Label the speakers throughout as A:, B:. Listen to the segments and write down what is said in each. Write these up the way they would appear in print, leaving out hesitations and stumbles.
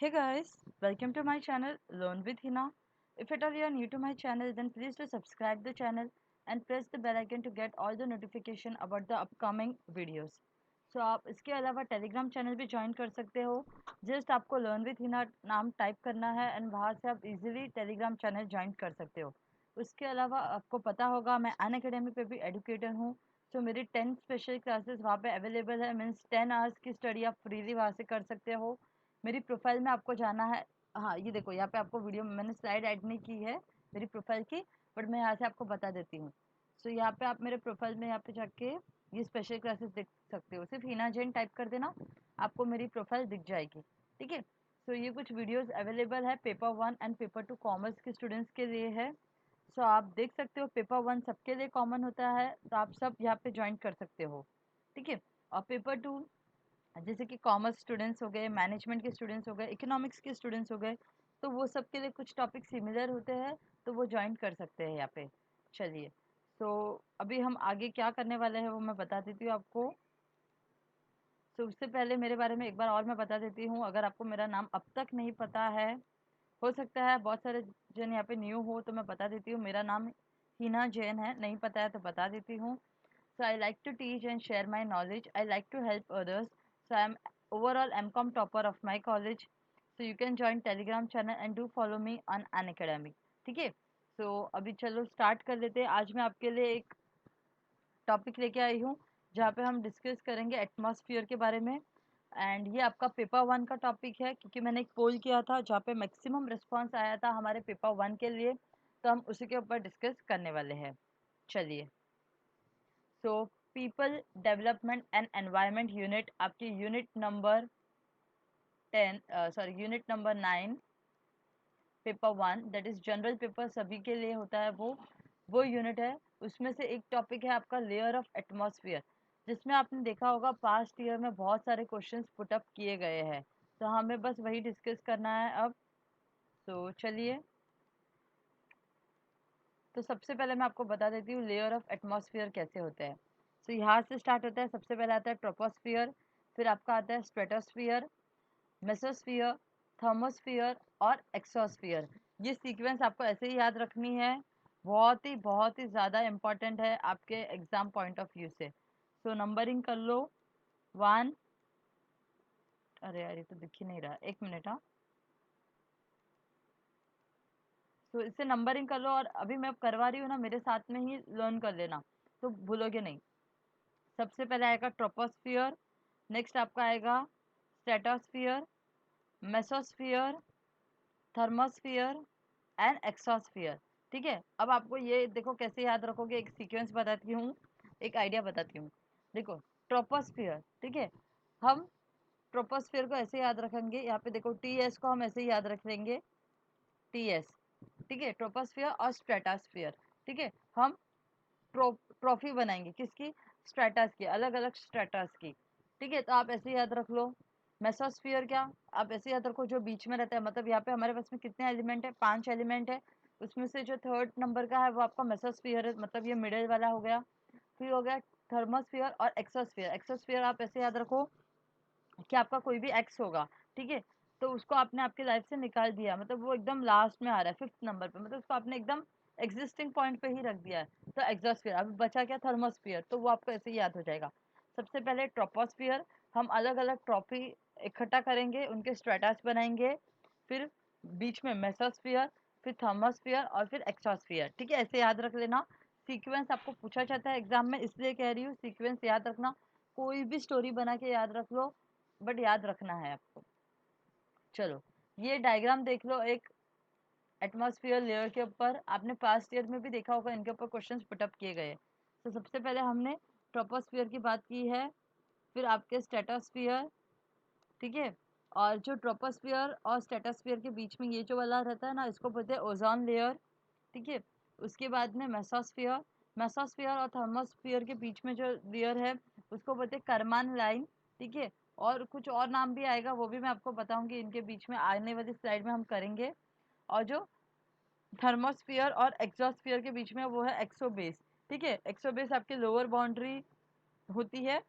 A: Hey guys, welcome to my channel Learn with Hina. If at all you are new to my channel, then please do subscribe the channel and press the bell icon to get all the notification about the upcoming videos. So आप इसके अलावा Telegram channel भी join कर सकते हो। Just आपको learn with Hina नाम type करना है एंड वहाँ से आप इजीली टेलीग्राम चैनल ज्वाइन कर सकते हो। उसके अलावा आपको पता होगा मैं अन अकेडमी पे भी एडुकेटर हूँ। सो मेरी 10 स्पेशल क्लासेस वहाँ पे अवेलेबल है, मीन्स 10 आवर्स की स्टडी आप फ्रीली वहाँ से कर सकते हो। मेरी प्रोफाइल में आपको जाना है। हाँ, ये देखो यहाँ पे आपको वीडियो में मैंने स्लाइड ऐड नहीं की है मेरी प्रोफाइल की, बट मैं यहाँ से आपको बता देती हूँ। सो यहाँ पे आप मेरे प्रोफाइल में यहाँ पे जाके ये स्पेशल क्लासेस देख सकते हो। सिर्फ हिना जैन टाइप कर देना, आपको मेरी प्रोफाइल दिख जाएगी। ठीक है। सो ये कुछ वीडियोस अवेलेबल है पेपर 1 एंड पेपर 2 कॉमर्स के स्टूडेंट्स के लिए है। सो आप देख सकते हो पेपर 1 सबके लिए कॉमन होता है, तो आप सब यहाँ पे ज्वाइन कर सकते हो। ठीक है। और पेपर 2 जैसे कि कॉमर्स स्टूडेंट्स हो गए, मैनेजमेंट के स्टूडेंट्स हो गए, इकोनॉमिक्स के स्टूडेंट्स हो गए, तो वो सब के लिए कुछ टॉपिक सिमिलर होते हैं, तो वो ज्वाइन कर सकते हैं यहाँ पे। चलिए, तो अभी हम आगे क्या करने वाले हैं वो मैं बता देती हूँ आपको। तो उससे पहले मेरे बारे में एक बार और मैं बता देती हूँ, अगर आपको मेरा नाम अब तक नहीं पता है, हो सकता है बहुत सारे जन यहाँ पे न्यू हो, तो मैं बता देती हूँ मेरा नाम हिना जैन है। नहीं पता है तो बता देती हूँ। So I like to teach and share my knowledge. I like to help others. So I'm overall MCOM topper of my college. So you can join Telegram channel and do follow me on Unacademy. ठीक है। So अभी चलो start कर लेते हैं। आज मैं आपके लिए एक टॉपिक लेके आई हूँ जहाँ पे हम डिस्कस करेंगे एटमॉस्फेयर के बारे में। एंड ये आपका पेपर 1 का टॉपिक है, क्योंकि मैंने एक पोल किया था जहाँ पे मैक्सिमम रिस्पांस आया था हमारे पेपर 1 के लिए, तो हम उसी के ऊपर डिस्कस करने वाले हैं। चलिए। So people development and environment unit, आपकी unit number 10, sorry unit number 9, paper 1, that is general paper सभी के लिए होता है वो यूनिट है। उसमें से एक टॉपिक है आपका लेयर ऑफ एटमॉस्फेयर, जिसमें आपने देखा होगा पास्ट ईयर में बहुत सारे क्वेश्चंस पुट अप किए गए हैं, तो हमें बस वही डिस्कस करना है अब। तो चलिए, तो सबसे पहले मैं आपको बता देती हूँ लेयर ऑफ एटमॉस्फेयर कैसे होते हैं। तो यहाँ से स्टार्ट होता है। सबसे पहले आता है ट्रोपोस्फियर, फिर आपका आता है स्ट्रेटोस्फियर, मेसोस्फियर, थर्मोस्फियर और एक्सोस्फियर। ये सीक्वेंस आपको ऐसे ही याद रखनी है, बहुत ही ज़्यादा इम्पॉर्टेंट है आपके एग्जाम पॉइंट ऑफ व्यू से। सो नंबरिंग कर लो। 1, अरे यार ये तो दिख ही नहीं रहा, एक मिनट। हाँ, तो इससे नंबरिंग कर लो, और अभी मैं करवा रही हूँ ना, मेरे साथ में ही लर्न कर लेना, तो भूलोगे नहीं। सबसे पहले आएगा ट्रोपोस्फियर, नेक्स्ट आपका आएगा stratosphere, mesosphere, thermosphere and exosphere. ठीक है। अब आपको ये देखो कैसे याद रखोगे, एक सीक्वेंस बताती हूँ, एक आइडिया बताती हूँ। देखो, ट्रोपोस्फियर, ठीक है, हम ट्रोपोस्फियर को ऐसे याद रखेंगे, यहाँ पे देखो टी एस को हम ऐसे ही याद रख लेंगे, टी एस। ठीक है, ट्रोपोस्फियर और स्ट्रेटास्फियर। ठीक है, हम ट्रॉफी बनाएंगे किसकी, स्ट्रेटास की, अलग अलग स्ट्रेटास की। ठीक है, तो आप ऐसे याद रख लो। मेसोस्फियर क्या, आप ऐसे याद रखो जो बीच में रहता है, मतलब यहाँ पे हमारे पास में कितने एलिमेंट है, 5 एलिमेंट है, उसमें से जो थर्ड नंबर का है वो आपका मेसोस्फियर है, मतलब ये मिडिल वाला हो गया। फिर हो गया थर्मोस्फियर और एक्सोस्फियर। एक्सोस्फियर आप ऐसे याद रखो कि आपका कोई भी एक्स होगा, ठीक है, तो उसको आपने आपकी लाइफ से निकाल दिया, मतलब वो एकदम लास्ट में आ रहा है, 5th नंबर पे, मतलब उसको आपने एकदम एग्जिस्टिंग पॉइंट पे ही रख दिया है, तो एग्जॉस्फियर। अभी बचा क्या, थर्मोस्फियर, तो वो आपको ऐसे ही याद हो जाएगा। सबसे पहले ट्रोपोस्फियर, हम अलग अलग ट्रॉफी इकट्ठा करेंगे, उनके स्ट्रेटास बनाएंगे, फिर बीच में मेसोस्फियर, फिर थर्मोस्फियर और फिर एक्सोस्फियर। ठीक है, ऐसे याद रख लेना। सीक्वेंस आपको पूछा जाता है एग्जाम में, इसलिए कह रही हूँ सीक्वेंस याद रखना। कोई भी स्टोरी बना के याद रख लो, बट याद रखना है आपको। चलो, ये डायग्राम देख लो एक एटमॉस्फेयर लेयर के ऊपर, आपने पास्ट ईयर में भी देखा होगा, इनके ऊपर क्वेश्चंस पुट अप किए गए। तो सबसे पहले हमने ट्रोपोस्फियर की बात की है, फिर आपके स्ट्रेटोस्फियर, ठीक है, और जो ट्रोपोस्फियर और स्ट्रेटोस्फियर के बीच में ये जो वाला रहता है ना, इसको बोलते हैं ओजोन लेयर। ठीक है, उसके बाद में मेसोस्फियर, मेसोस्फियर और थर्मोस्फियर के बीच में जो लेयर है उसको बोलते हैं करमान लाइन। ठीक है, और कुछ और नाम भी आएगा, वो भी मैं आपको बताऊंगी, इनके बीच में आने वाली स्लाइड में हम करेंगे। और जो थर्मोस्फियर और एक्सोस्फियर के बीच में वो है एक्सोबेस। ठीक है, एक्सोबेस आपकी लोअर बाउंड्री होती है।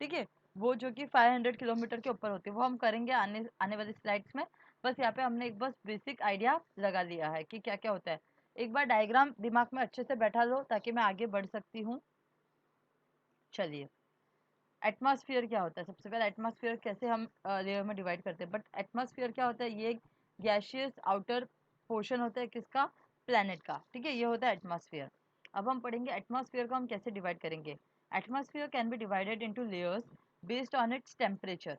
A: ठीक है, वो जो कि 500 किलोमीटर के ऊपर होती है, वो हम करेंगे आने आने वाली स्लाइड्स में। बस यहाँ पे हमने एक बस बेसिक आइडिया लगा लिया है कि क्या क्या होता है। एक बार डायग्राम दिमाग में अच्छे से बैठा लो ताकि मैं आगे बढ़ सकती हूँ। चलिए, एटमॉस्फेयर क्या होता है? सबसे पहले एटमॉस्फेयर कैसे हम लेयर में डिवाइड करते हैं, बट एटमॉस्फेयर क्या होता है? ये एक गैशियस आउटर पोर्शन होता है किसका? प्लैनेट का। ठीक है, ये होता है एटमॉस्फेयर। अब हम पढ़ेंगे एटमॉस्फेयर को हम कैसे डिवाइड करेंगे। Atmosphere can be divided into layers based on its temperature.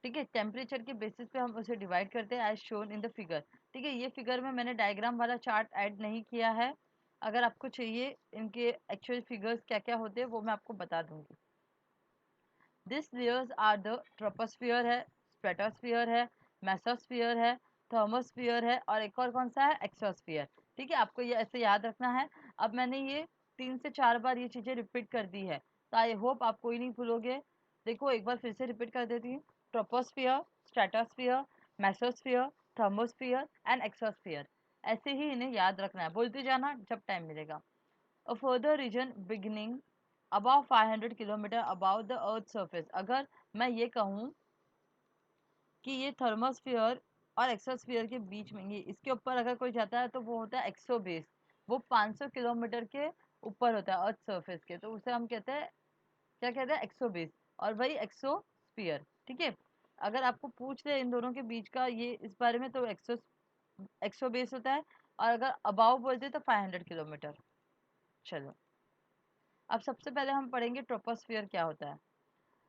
A: ठीक है, टेम्परेचर के बेसिस पे हम उसे डिवाइड करते हैं as shown in the figure. ठीक है, ये फिगर में मैंने डायग्राम वाला चार्ट ऐड नहीं किया है। अगर आपको चाहिए इनके एक्चुअल फिगर्स क्या क्या होते हैं वो मैं आपको बता दूंगी। This layers are the troposphere है, स्ट्रेटोस्फियर है, मेसोस्फियर है, थर्मोस्फियर है और एक और कौन सा है? एक्सोस्फियर। ठीक है, आपको ये ऐसे याद रखना है। अब मैंने ये 3 से 4 बार ये चीज़ें रिपीट कर दी है, तो आई होप आप कोई नहीं भूलोगे। देखो एक बार फिर से रिपीट कर देती हूँ। Troposphere, stratosphere, mesosphere, thermosphere and exosphere. ऐसे ही इन्हें याद रखना है, बोलते जाना जब टाइम मिलेगा। A further region beginning above 500 kilometre above the earth surface। अगर मैं ये कहूँ कि ये थर्मोस्फियर और एक्सोस्फियर के बीच में, ये इसके ऊपर अगर कोई जाता है तो वो होता है एक्सोबेस। वो 500 किलोमीटर के ऊपर होता है अर्थ सरफेस के, तो उसे हम कहते हैं, क्या कहते हैं? एक्सोबेस। और वही एक्सोस्फियर। ठीक है, अगर आपको पूछ ले इन दोनों के बीच का ये इस बारे में, तो एक्सोबेस होता है, और अगर अबाव बोलते तो 500 किलोमीटर। चलो, अब सबसे पहले हम पढ़ेंगे ट्रोपोस्फियर क्या होता है।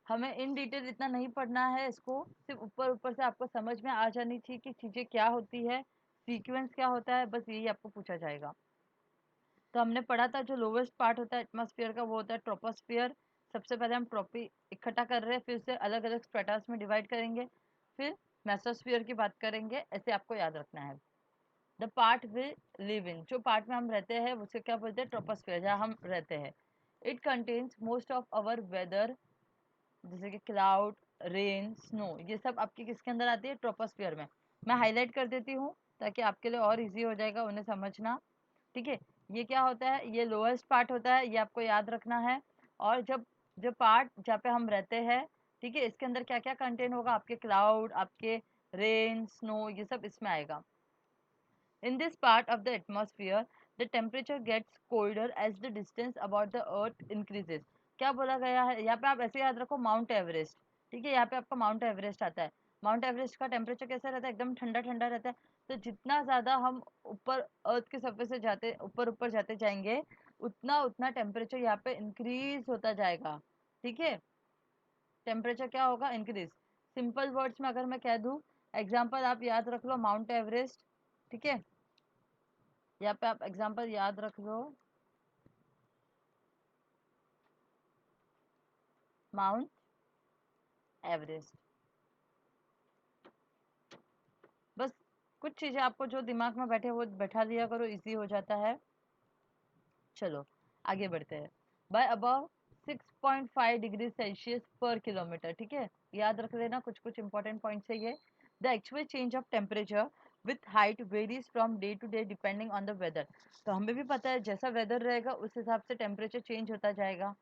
A: हमें इन डिटेल इतना नहीं पढ़ना है, इसको सिर्फ ऊपर ऊपर से आपको समझ में आ जानी चाहिए कि चीज़ें क्या होती है, सीक्वेंस क्या होता है, बस यही आपको पूछा जाएगा। तो हमने पढ़ा था जो लोवेस्ट पार्ट होता है एटमॉस्फेयर का वो होता है ट्रोपोस्फियर। सबसे पहले हम ट्रॉपी इकट्ठा कर रहे हैं, फिर से अलग अलग स्ट्रेटास में डिवाइड करेंगे, फिर मेसोस्फियर की बात करेंगे। ऐसे आपको याद रखना है। The part we live in, जो पार्ट में हम रहते हैं उसे क्या बोलते हैं? ट्रोपोस्फियर, जहाँ हम रहते हैं। It contains most of our weather, जैसे कि क्लाउड, रेन, स्नो, ये सब आपके किसके अंदर आती है? ट्रोपोस्फियर में। मैं हाईलाइट कर देती हूँ ताकि आपके लिए और इजी हो जाएगा उन्हें समझना। ठीक है, ये क्या होता है? ये लोएस्ट पार्ट होता है, ये आपको याद रखना है। और जब जो पार्ट जहाँ पे हम रहते हैं, ठीक है, इसके अंदर क्या क्या कंटेन होगा? आपके क्लाउड, आपके रेन, स्नो, ये सब इसमें आएगा। In this part of the atmosphere, the temperature gets colder as the distance about the earth increases। क्या बोला गया है यहाँ पे? आप ऐसे याद रखो, माउंट एवरेस्ट। ठीक है, यहाँ पे आपका माउंट एवरेस्ट आता है। माउंट एवरेस्ट का टेम्परेचर कैसा रहता है? एकदम ठंडा ठंडा रहता है। तो जितना ज़्यादा हम ऊपर अर्थ के सरफेस से जाते ऊपर ऊपर जाते जाएंगे, उतना उतना टेम्परेचर यहाँ पे इंक्रीज होता जाएगा। ठीक है, टेम्परेचर क्या होगा? इंक्रीज। सिंपल वर्ड्स में अगर मैं कह दूँ, एग्जाम्पल आप याद रख लो, माउंट एवरेस्ट। ठीक है, यहाँ पे आप एग्जाम्पल याद रख लो, माउंट एवरेस्ट। बस कुछ चीज़ें आपको जो दिमाग में बैठे वो बैठा दिया करो, इजी हो जाता है। चलो आगे बढ़ते हैं। बाय अबव 6.5 डिग्री सेल्सियस पर किलोमीटर। ठीक है, याद रख लेना, कुछ कुछ इंपॉर्टेंट पॉइंट्स है ये। The actual change of temperature with height varies from day to day depending on the weather. तो हमें भी पता है जैसा वेदर रहेगा उस हिसाब से टेम्परेचर चेंज होता जाएगा।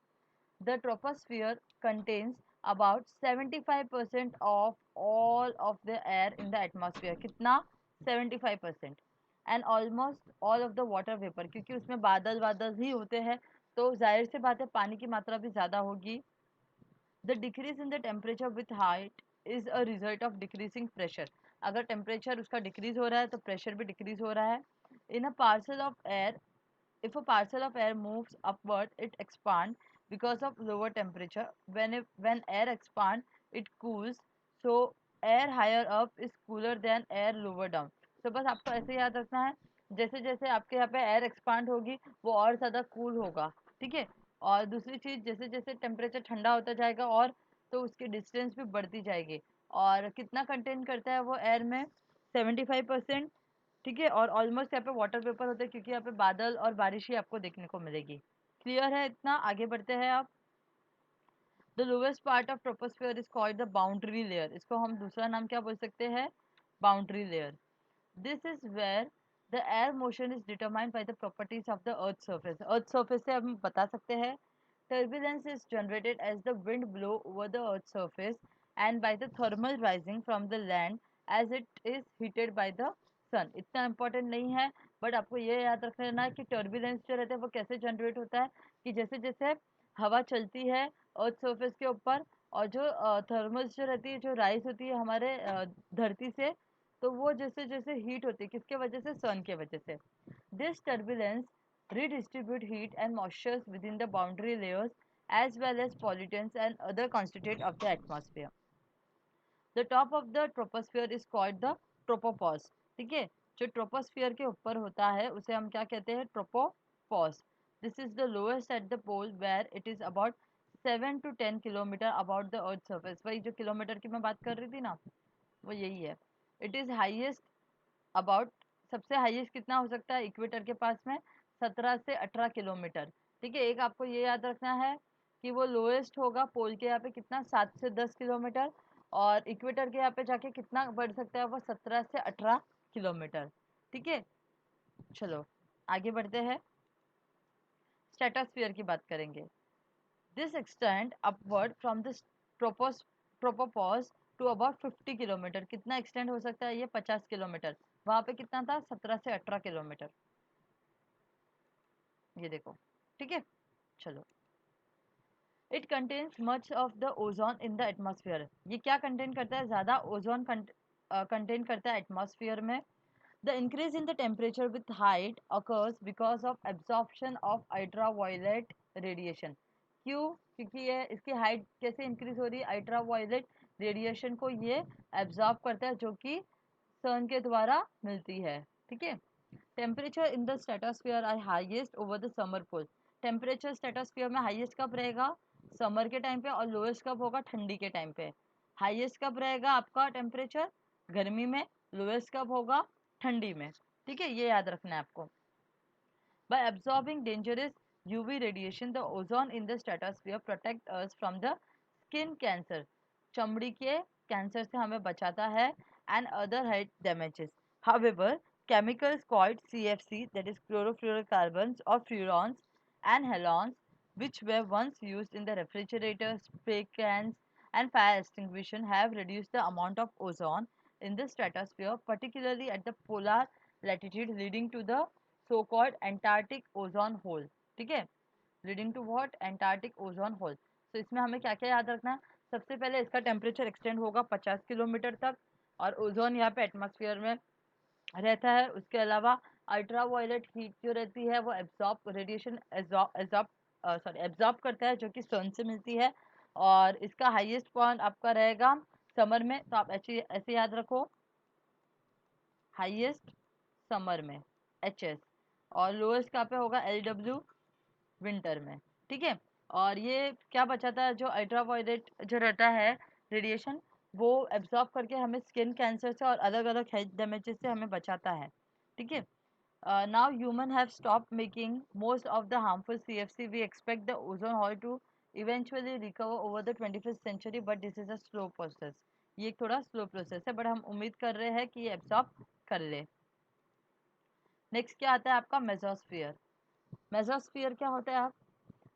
A: The troposphere contains about 75% of all of the air in the atmosphere। कितना? 75%। And almost all of the water vapor, क्योंकि उसमें बादल बादल ही होते हैं, तो जाहिर सी बात है पानी की मात्रा भी ज़्यादा होगी। The decrease in the temperature with height is a result of decreasing pressure। अगर टेम्परेचर उसका डिक्रीज हो रहा है तो प्रेशर भी डिक्रीज हो रहा है। In a parcel of air, if a parcel of air moves upward, it expands because of lower temperature. When air expands, it cools. So air higher up is cooler than air lower down. So बस आपको ऐसे याद रखना है, जैसे जैसे आपके यहाँ पे एयर एक्सपांड होगी वो और ज़्यादा कूल होगा। ठीक है, और दूसरी चीज़, जैसे जैसे टेम्परेचर ठंडा होता जाएगा और, तो उसकी डिस्टेंस भी बढ़ती जाएगी। और कितना कंटेन करता है वो एयर में? 75%। ठीक है, और ऑलमोस्ट यहाँ पे वाटर वेपर होता है क्योंकि यहाँ पे बादल और बारिश ही आपको देखने को मिलेगी। क्लियर है इतना? आगे बढ़ते हैं आप। The lowest part of troposphere is called the boundary layer. इसको हम दूसरा नाम क्या बोल सकते हैं? Boundary layer. This is where the air motion is determined by the properties of the earth surface. Earth surface से हम बता सकते हैं Turbulence is generated as the wind blow over the earth's surface and by the thermal rising from the land as it is heated by the sun. इतना important नहीं है, but आपको ये याद रख लेना है कि टर्बुलेंस जो रहता है वो कैसे जनरेट होता है कि जैसे जैसे हवा चलती है अर्थ सरफेस के ऊपर और जो थर्मल्स जो रहती है, जो राइज होती है हमारे धरती से, तो वो जैसे जैसे हीट होती है किसके वजह से, सन के वजह से. This turbulence redistribute heat and moistures within the boundary layers as well as pollutants and other constituents of the atmosphere. The top of the troposphere is called the tropopause. ठीक है, जो troposphere के ऊपर होता है उसे हम क्या कहते हैं, tropopause. This is the lowest at the pole where it is about 7 to 10 kilometer about the earth surface. वही जो किलोमीटर की मैं बात कर रही थी ना, वो यही है. It is highest अबाउट, सबसे हाईएस्ट कितना हो सकता है इक्वेटर के पास में, 17 से 18 किलोमीटर. ठीक है, एक आपको ये याद रखना है कि वो लोएस्ट होगा पोल के यहाँ पे कितना, 7 से 10 किलोमीटर, और इक्वेटर के यहाँ पे जाके कितना बढ़ सकता है वो, 17 से 18 किलोमीटर. ठीक है, चलो आगे बढ़ते हैं, स्ट्रेटोस्फीयर की बात करेंगे. This extend upward from this tropopause to about 50 kilometre. कितना एक्सटेंड हो सकता है ये, 50 किलोमीटर. वहां पे कितना था, 17 से 18 किलोमीटर. ये देखो, ठीक है, चलो. It contains much of the ozone in the atmosphere. ये क्या कंटेन करता है, ज़्यादा ओजोन कंटेन करता है एटमॉस्फेयर में. The increase in the temperature with height occurs because of absorption of ultraviolet radiation. क्यों, क्योंकि ये इसकी हाइट कैसे इंक्रीज हो रही है, अल्ट्रावायलेट रेडिएशन को ये एब्जॉर्ब करता है जो कि सन के द्वारा मिलती है. ठीक है, temperature in the stratosphere are highest over the summer pole. Temperature stratosphere में हाईएस्ट कब रहेगा, समर के टाइम पे, और लोएस्ट कब होगा, ठंडी के टाइम पे. हाईएस्ट कब रहेगा आपका टेम्परेचर, गर्मी में. लोएस्ट कब होगा, ठंडी में. ठीक है, ये याद रखना है आपको. By absorbing dangerous UV radiation, the ozone in the stratosphere protect us from the skin cancer. चमड़ी के कैंसर से हमें बचाता है and other health damages. However, chemicals called CFC, that is chlorofluorocarbons or furans and halogens, which were once used in the refrigerators, spray cans and fire extinguishers have reduced the amount of ozone in the stratosphere, particularly at the polar latitude, leading to the so called Antarctic ozone hole. ठीक है, leading to what, Antarctic ozone hole. तो इसमें हमें क्या क्या याद रखना है, सबसे पहले इसका टेम्परेचर एक्सटेंड होगा 50 किलोमीटर तक, और ओजोन यहाँ पे एटमॉस्फेयर में रहता है. उसके अलावा अल्ट्रावायलेट हीट जो रहती है वो एब्जॉर्ब रेडिएशन एब्जॉर्ब करता है जो कि सन से मिलती है, और इसका हाईएस्ट पॉइंट आपका रहेगा समर में. तो आप ऐसे ऐसे याद रखो, हाईएस्ट समर में HS, और लोएस्ट कहाँ पे होगा, LW विंटर में. ठीक है, और ये क्या बचाता है, जो अल्ट्रावायलेट जो रहता है रेडिएशन, वो एब्जॉर्ब करके हमें स्किन कैंसर से और अलग अलग हेल्थ डैमेजेस से हमें बचाता है. ठीक है, now human have stopped making most of the harmful CFC. We expect the ozone hole to eventually recover over the 21st century, but this is a slow process. ये एक थोड़ा स्लो प्रोसेस है, बट हम उम्मीद कर रहे हैं कि ये एब्जॉर्ब कर ले. नेक्स्ट क्या आता है आपका, मेसोस्फीयर. मेसोस्फीयर क्या होता है आप,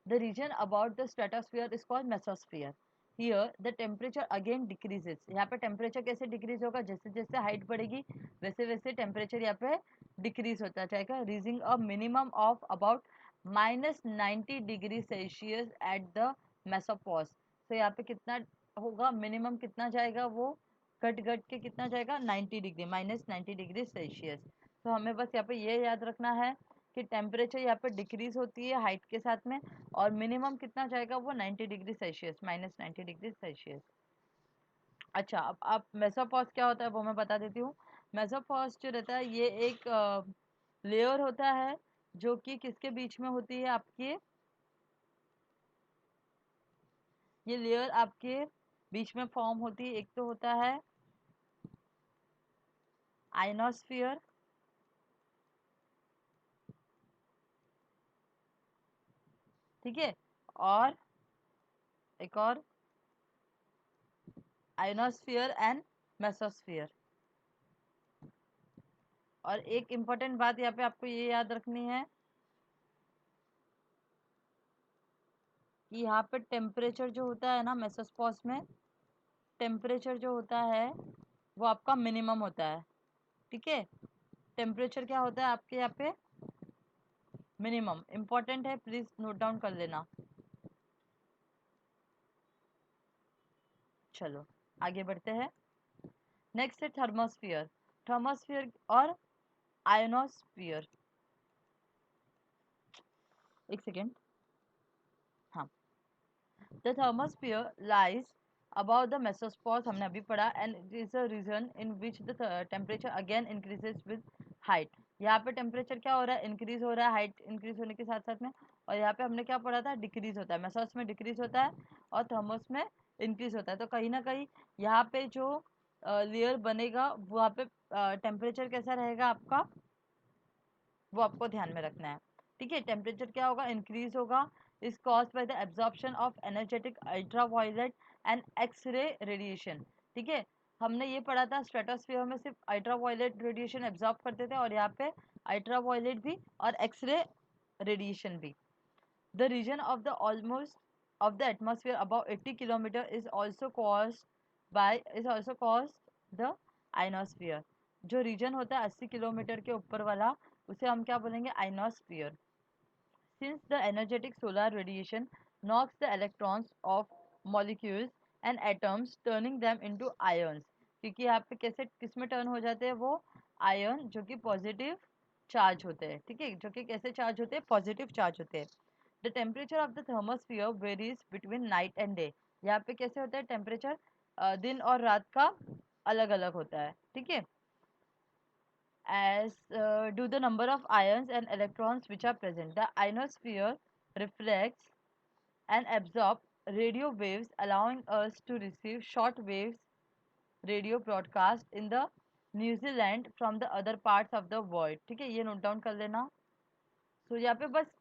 A: the region about the stratosphere is called mesosphere. Here the temperature again decreases. यहाँ पे टेम्परेचर कैसे डिक्रीज होगा, जैसे जैसे हाइट बढ़ेगी वैसे वैसे टेम्परेचर यहाँ पे डिक्रीज होता जाएगा, reaching a minimum of about -90 degree Celsius at the mesopause. तो यहाँ पे कितना होगा, मिनिमम कितना जाएगा, वो घट घट के कितना जाएगा, 90 डिग्री, -90 डिग्री सेल्सियस. तो हमें बस यहाँ पे ये याद रखना है कि टेम्परेचर यहाँ पे डिक्रीज होती है हाइट के साथ में, और मिनिमम कितना जाएगा वो 90 डिग्री सेल्सियस, -90 डिग्री सेल्सियस. अच्छा, अब आप मेसोपॉज क्या होता है वो मैं बता देती हूँ. मेसोपॉज जो रहता है ये एक लेयर होता है जो कि किसके बीच में होती है आपके, ये लेयर आपके बीच में फॉर्म होती है. एक तो होता है आइनोस्फियर, ठीक है, और एक और आइनोस्फियर एंड मेसोस्फियर. और एक इम्पॉर्टेंट बात यहाँ पे आपको ये याद रखनी है, कि यहाँ पे टेम्परेचर जो होता है ना मेसोस्पोर्स में, टेम्परेचर जो होता है वो आपका मिनिमम होता है। ठीक है, टेम्परेचर क्या होता है आपके यहाँ पे, मिनिमम। इंपॉर्टेंट है, प्लीज नोट डाउन कर लेना। चलो आगे बढ़ते हैं। नेक्स्ट है थर्मोस्फियर। थर्मोस्फियर और आयोनोस्फियर, एक सेकेंड। हाँ, the thermosphere lies above the mesospores, हमने अभी पढ़ा, and it is a region in which the temperature again increases with height। यहाँ पे टेम्परेचर क्या हो रहा है, इंक्रीज हो रहा है, हाइट इंक्रीज होने के साथ साथ में। और यहाँ पे हमने क्या पढ़ा था, डिक्रीज होता है। मेसोस में डिक्रीज होता है और थर्मोस में इंक्रीज होता है। तो कहीं ना कहीं यहाँ पे जो लेयर बनेगा वहाँ पे टेम्परेचर कैसा रहेगा आपका, वो आपको ध्यान में रखना है। ठीक है, टेम्परेचर क्या होगा, इंक्रीज होगा, is caused by the absorption of energetic ultraviolet and X ray radiation. ठीक है, हमने ये पढ़ा था स्ट्रेटोस्फीयर में सिर्फ अल्ट्रावायलेट रेडिएशन एब्जॉर्ब करते थे, और यहाँ पे अल्ट्रावायलेट भी और एक्स रे रेडिएशन भी। The region of the almost of the atmosphere above 80 kilometer is also caused the ionosphere। जो रीजन होता है 80 किलोमीटर के ऊपर वाला, उसे हम क्या बोलेंगे, ionosphere. Since the energetic solar radiation knocks the electrons of molecules and atoms, turning them into ions। क्योंकि यहाँ पे कैसे किस में टर्न हो जाते हैं वो, आयन, जो कि पॉजिटिव चार्ज होते हैं। ठीक है, जो कि कैसे चार्ज होते हैं, पॉजिटिव चार्ज होते हैं। The temperature of the thermosphere varies between night and day. यहाँ पे कैसे होता है टेम्परेचर, दिन और रात का अलग अलग होता है। ठीक है, as do the number of ions and electrons which are present। The ionosphere reflects and absorbs radio waves, allowing us to receive short waves radio broadcast in the New Zealand from the other parts of the world। ठीक है, ये note down कर लेना। तो यहाँ पे बस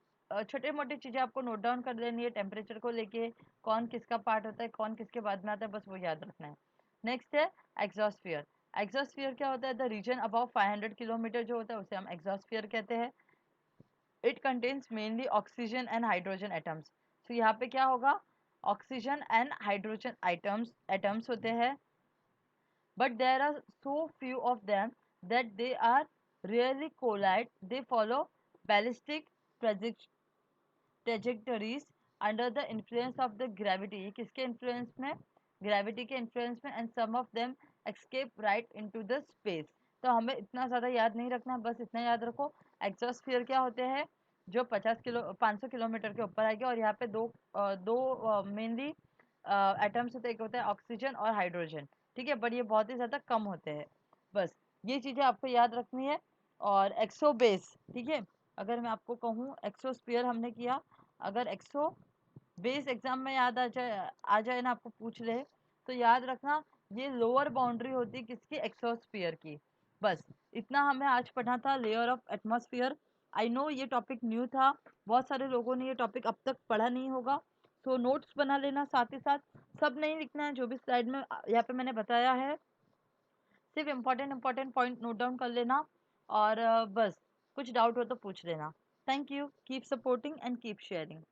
A: छोटे मोटे चीजें आपको नोट डाउन कर लेनी है, टेम्परेचर को लेके कौन किसका पार्ट होता है, कौन किसके बाद में आता है, बस वो याद रखना है। नेक्स्ट है एक्सोस्फियर। एक्सोस्फियर क्या होता है, द रीजन अबाउ 500 किलोमीटर जो होता है उसे हम एक्सोस्फियर कहते हैं। It contains mainly oxygen and hydrogen atoms. तो यहाँ पे क्या होगा, ऑक्सीजन एंड हाइड्रोजन एटम्स होते हैं, but there are so few of them that they are rarely collide। They follow ballistic trajectories under the influence of the gravity। ये किसके influence में, ग्रेविटी के इन्फ्लुएंस में। And some of them escape right into the space। तो हमें इतना ज़्यादा याद नहीं रखना, बस इतना याद रखो एक्सोस्फियर क्या होते हैं, जो 500 किलोमीटर के ऊपर आएंगे। और यहाँ पे दो मेनली एटम्स होते हैं, एक होता है ऑक्सीजन और हाइड्रोजन। ठीक है, बट ये बहुत ही ज़्यादा कम होते हैं। बस ये चीज़ें आपको याद रखनी है। और एक्सोबेस, ठीक है, अगर मैं आपको कहूँ एक्सोस्फियर हमने किया, अगर एक्सो बेस एग्जाम में याद आ जाए ना, आपको पूछ ले, तो याद रखना ये लोअर बाउंड्री होती है किसकी, एक्सोस्फियर की। बस इतना हमें आज पढ़ना था, layer of atmosphere. I know ये टॉपिक न्यू था, बहुत सारे लोगों ने ये टॉपिक अब तक पढ़ा नहीं होगा। तो नोट्स बना लेना, साथ ही साथ सब नहीं लिखना है, जो भी स्लाइड में यहाँ पे मैंने बताया है, सिर्फ इंपॉर्टेंट पॉइंट नोट डाउन कर लेना। और बस कुछ डाउट हो तो पूछ लेना। Thank you, keep supporting and keep sharing.